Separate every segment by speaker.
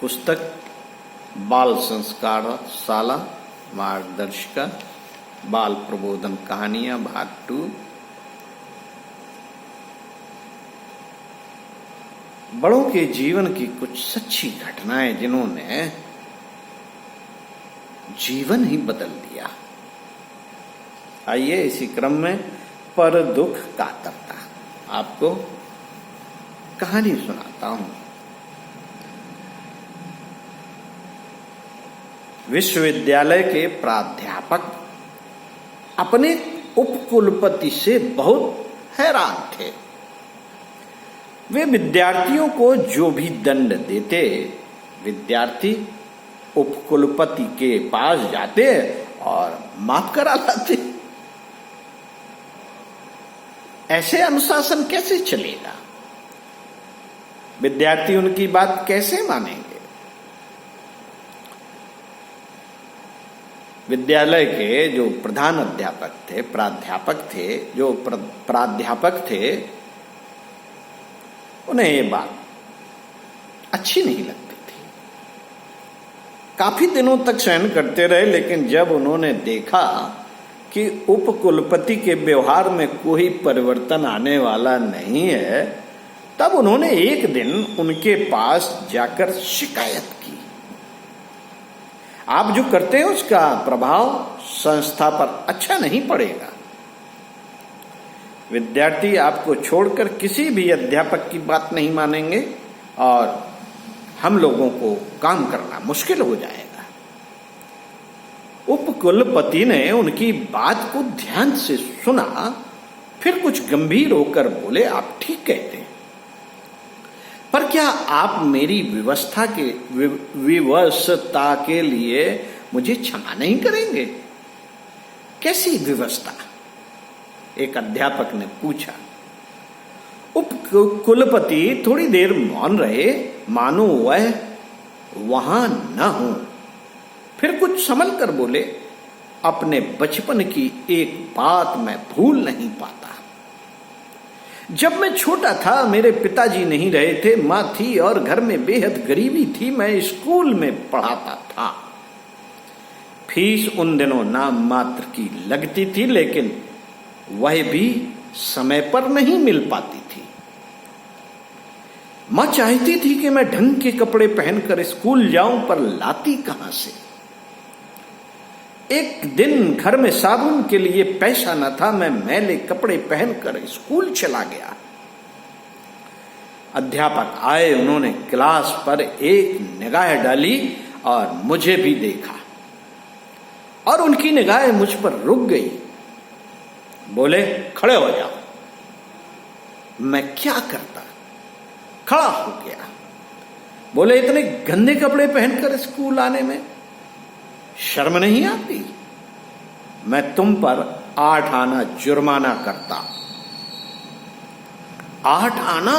Speaker 1: पुस्तक बाल संस्कार शाला मार्गदर्शिका बाल प्रबोधन कहानियां भाग 2। बड़ों के जीवन की कुछ सच्ची घटनाएं जिन्होंने जीवन ही बदल दिया। आइए इसी क्रम में पर दुख कातरता आपको कहानी सुनाता हूं। विश्वविद्यालय के प्राध्यापक अपने उपकुलपति से बहुत हैरान थे। वे विद्यार्थियों को जो भी दंड देते, विद्यार्थी उपकुलपति के पास जाते और माफ करा लाते। ऐसे अनुशासन कैसे चलेगा? विद्यार्थी उनकी बात कैसे मानेंगे? विद्यालय के जो प्रधान अध्यापक थे, प्राध्यापक थे, उन्हें ये बात अच्छी नहीं लगती थी। काफी दिनों तक सहन करते रहे, लेकिन जब उन्होंने देखा कि उपकुलपति के व्यवहार में कोई परिवर्तन आने वाला नहीं है, तब उन्होंने एक दिन उनके पास जाकर शिकायत की। आप जो करते हैं उसका प्रभाव संस्था पर अच्छा नहीं पड़ेगा। विद्यार्थी आपको छोड़कर किसी भी अध्यापक की बात नहीं मानेंगे और हम लोगों को काम करना मुश्किल हो जाएगा। उपकुलपति ने उनकी बात को ध्यान से सुना, फिर कुछ गंभीर होकर बोले, आप ठीक कहते हैं, पर क्या आप मेरी विवशता के लिए मुझे क्षमा नहीं करेंगे? कैसी विवशता? एक अध्यापक ने पूछा। उपकुलपति थोड़ी देर मौन रहे, मानो वह वहां न हो। फिर कुछ संभल कर बोले, अपने बचपन की एक बात मैं भूल नहीं पाता। जब मैं छोटा था, मेरे पिताजी नहीं रहे थे, मां थी और घर में बेहद गरीबी थी। मैं स्कूल में पढ़ाता था। फीस उन दिनों नाम मात्र की लगती थी, लेकिन वह भी समय पर नहीं मिल पाती थी। मां चाहती थी कि मैं ढंग के कपड़े पहनकर स्कूल जाऊं, पर लाती कहां से? एक दिन घर में साबुन के लिए पैसा न था। मैं मैले कपड़े पहनकर स्कूल चला गया। अध्यापक आए, उन्होंने क्लास पर एक निगाह डाली और मुझे भी देखा, और उनकी निगाह मुझ पर रुक गई। बोले, खड़े हो जाओ। मैं क्या करता? खड़ा हो गया। बोले, इतने गंदे कपड़े पहनकर स्कूल आने में शर्म नहीं आती? मैं तुम पर 8 आना जुर्माना करता। 8 आना?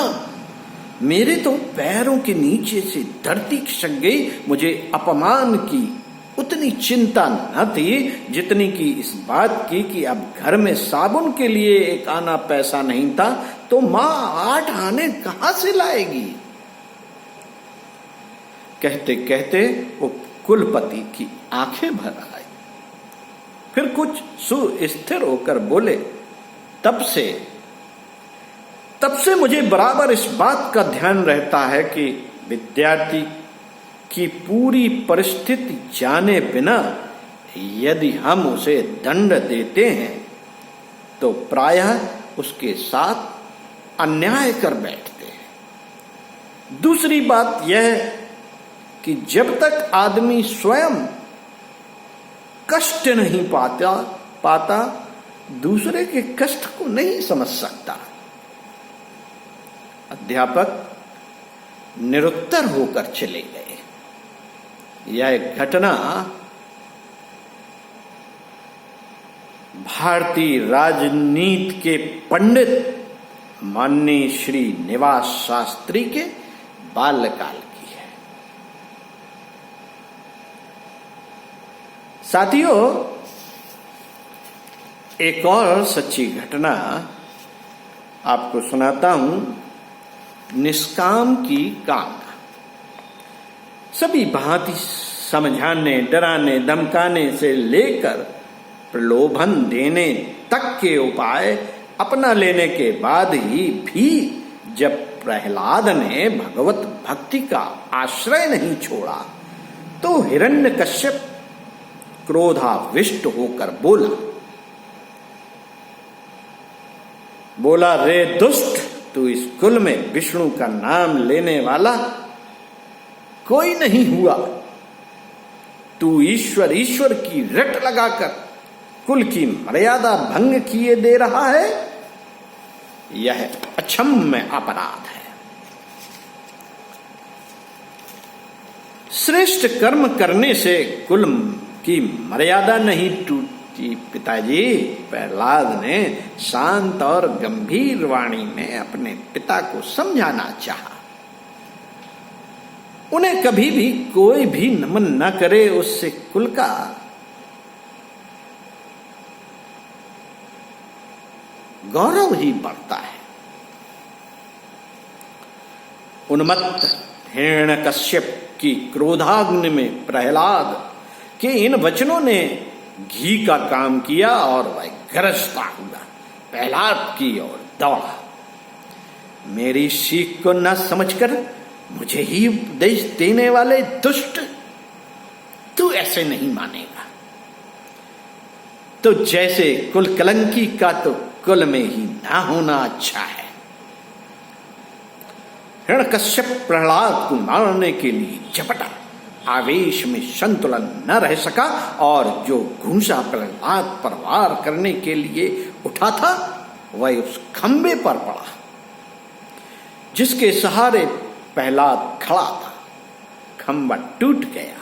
Speaker 1: मेरे तो पैरों के नीचे से धरती खिसक गई। मुझे अपमान की उतनी चिंता न थी जितनी कि इस बात की कि अब घर में साबुन के लिए 1 आना पैसा नहीं था, तो मां 8 आने कहां से लाएगी? कहते कहते वो कुलपति की आंखें भर आई। फिर कुछ सुस्थिर होकर बोले, तब से मुझे बराबर इस बात का ध्यान रहता है कि विद्यार्थी की पूरी परिस्थिति जाने बिना यदि हम उसे दंड देते हैं तो प्रायः उसके साथ अन्याय कर बैठते हैं। दूसरी बात यह कि जब तक आदमी स्वयं कष्ट नहीं पाता, दूसरे के कष्ट को नहीं समझ सकता। अध्यापक निरुत्तर होकर चले गए। यह घटना भारतीय राजनीति के पंडित माननीय श्री निवास शास्त्री के बाल्यकाल की है। साथियों, एक और सच्ची घटना आपको सुनाता हूं। निष्काम की कामना। सभी भांति समझाने, डराने, धमकाने से लेकर प्रलोभन देने तक के उपाय अपना लेने के बाद ही भी जब प्रहलाद ने भगवत भक्ति का आश्रय नहीं छोड़ा तो हिरण्यकश्यप क्रोधाविष्ट होकर बोला, रे दुष्ट, तू इस कुल में विष्णु का नाम लेने वाला कोई नहीं हुआ। तू ईश्वर ईश्वर की रट लगाकर कुल की मर्यादा भंग किए दे रहा है। यह अक्षम्य अपराध है। श्रेष्ठ कर्म करने से कुल की मर्यादा नहीं टूटती पिताजी। प्रहलाद ने शांत और गंभीर वाणी में अपने पिता को समझाना चाहा। उन्हें कभी भी कोई भी नमन न करे, उससे कुल का गौरव ही बढ़ता है। उन्मत्त हिरण्यकश्यप की क्रोधाग्नि में प्रहलाद के इन वचनों ने घी का काम किया और वह गरजता हुआ प्रहलाद की ओर दौड़ा। मेरी सीख को न समझकर मुझे ही उपदेश देने वाले दुष्ट, तू ऐसे नहीं मानेगा। तो जैसे कुल कलंकी का तो कुल में ही ना होना अच्छा है। हिरण्यकश्यप प्रहलाद को मारने के लिए झपटा। आवेश में संतुलन न रह सका और जो घूंसा प्रहलाद पर वार करने के लिए उठा था वह उस खंबे पर पड़ा जिसके सहारे प्रहलाद खड़ा था। खंबा टूट गया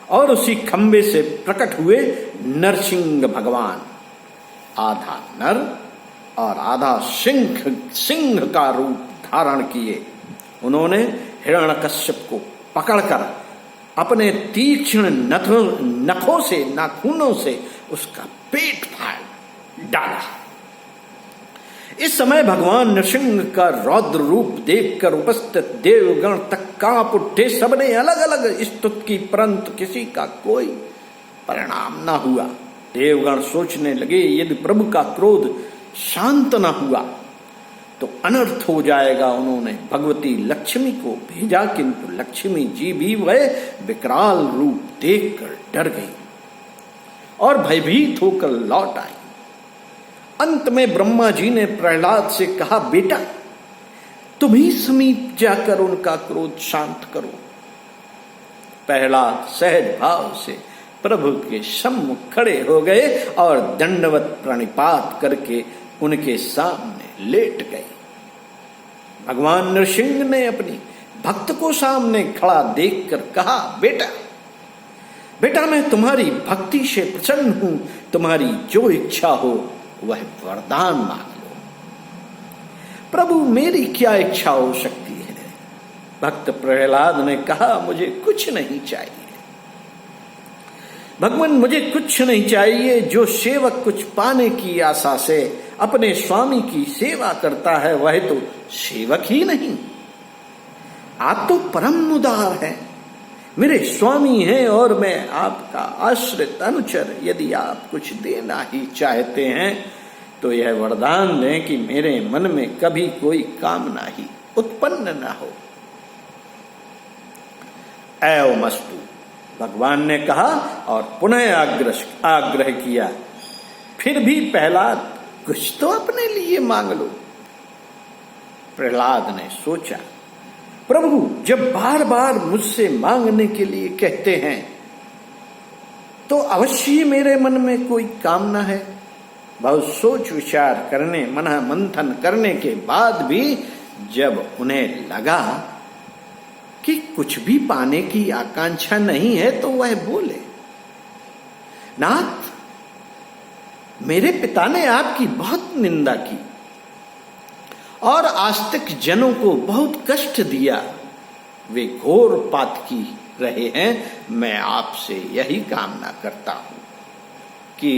Speaker 1: और उसी खंबे से प्रकट हुए नरसिंह भगवान, आधा नर और आधा सिंह का रूप धारण किए। उन्होंने हिरण्यकश्यप को पकड़कर अपने तीक्ष्ण नखों से, नाखूनों से उसका पेट फाड़ डाला। इस समय भगवान नरसिंह का रौद्र रूप देखकर उपस्थित देवगण तक कांप उठे। सबने अलग अलग स्तुति की, परंतु किसी का कोई परिणाम न हुआ। देवगण सोचने लगे, यदि प्रभु का क्रोध शांत न हुआ तो अनर्थ हो जाएगा। उन्होंने भगवती लक्ष्मी को भेजा, किंतु लक्ष्मी जी भी वह विकराल रूप देखकर डर गई और भयभीत होकर लौट आई। अंत में ब्रह्मा जी ने प्रहलाद से कहा, बेटा तुम ही समीप जाकर उनका क्रोध शांत करो। प्रहलाद सहज भाव से प्रभु के सम्मुख खड़े हो गए और दंडवत प्रणिपात करके उनके सामने लेट गए। भगवान नरसिंह ने अपनी भक्त को सामने खड़ा देखकर कहा, बेटा मैं तुम्हारी भक्ति से प्रसन्न हूं। तुम्हारी जो इच्छा हो वह वरदान मांग लो। प्रभु मेरी क्या इच्छा हो सकती है? भक्त प्रहलाद ने कहा, मुझे कुछ नहीं चाहिए भगवान, मुझे कुछ नहीं चाहिए। जो सेवक कुछ पाने की आशा से अपने स्वामी की सेवा करता है वह तो सेवक ही नहीं, आप तो परम उदार हैं, मेरे स्वामी हैं और मैं आपका आश्रित अनुचर। यदि आप कुछ देना ही चाहते हैं तो यह वरदान दें कि मेरे मन में कभी कोई कामना ही उत्पन्न न हो। एवमस्तु, भगवान ने कहा और पुनः आग्रह किया, फिर भी प्रहलाद कुछ तो अपने लिए मांग लो। प्रहलाद ने सोचा, प्रभु जब बार बार मुझसे मांगने के लिए कहते हैं तो अवश्य मेरे मन में कोई कामना है। बहुत सोच विचार करने, मना मंथन करने के बाद भी जब उन्हें लगा कि कुछ भी पाने की आकांक्षा नहीं है तो वह बोले, नाथ मेरे पिता ने आपकी बहुत निंदा की और आस्तिक जनों को बहुत कष्ट दिया। वे घोर पातकी रहे हैं। मैं आपसे यही कामना करता हूं कि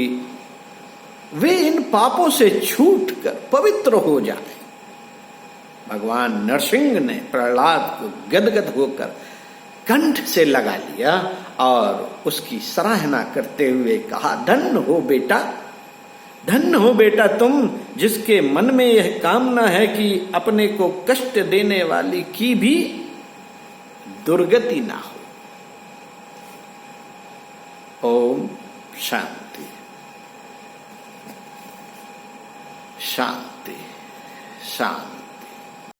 Speaker 1: वे इन पापों से छूटकर पवित्र हो जाएं। भगवान नरसिंह ने प्रहलाद को गदगद होकर कंठ से लगा लिया और उसकी सराहना करते हुए कहा, धन्य हो बेटा, धन्य हो बेटा तुम, जिसके मन में यह कामना है कि अपने को कष्ट देने वाली की भी दुर्गति ना हो। ओम शांति शांति शांति।